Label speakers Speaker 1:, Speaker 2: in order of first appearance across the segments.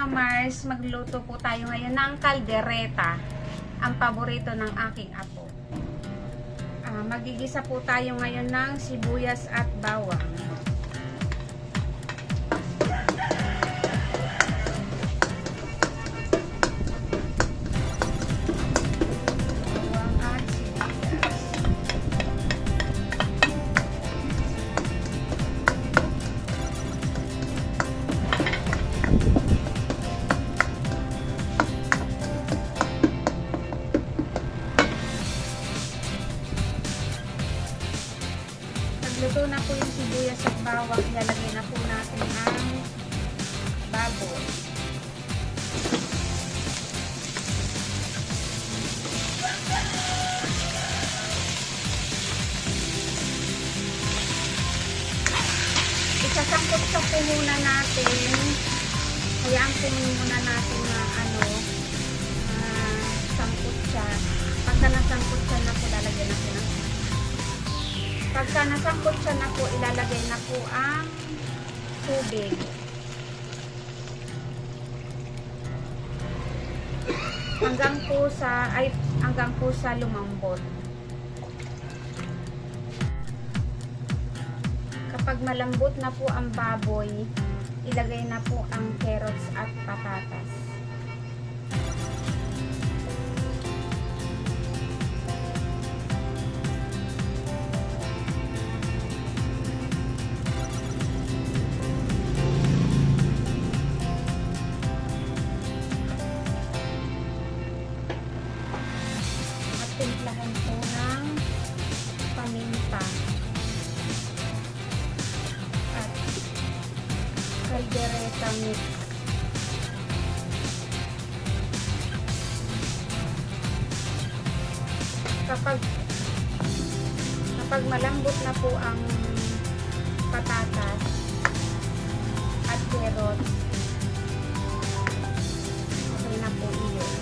Speaker 1: Mars, magluto po tayo ngayon ng kaldereta. Ang paborito ng aking apo. Magigisa po tayo ngayon ng sibuyas at bawang. Luto na po yung sibuyas at bawang, ilalagay na po natin ang baboy. Isasangkot po muna natin. Hayaan po muna natin na sangkot siya. Pagka nasangkot siya na po, lalagyan na po ng pagka nasangkot siya na po, ilalagay na po ang tubig. Hanggang po sa lumambot. Kapag malambot na po ang baboy, ilagay na po ang carrots at patatas. Timplahan po ng paminta at kaldereta mix. Kapag malambot na po ang patatas at carrots, okay na po iyon.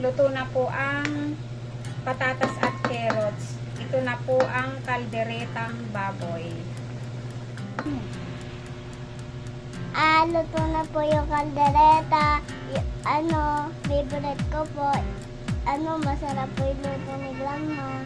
Speaker 1: Luto na po ang patatas at carrots. Ito na po ang kalderetang baboy.
Speaker 2: Luto na po yung kaldereta. Favorite ko po. Masarap po yung luto ni Grandma.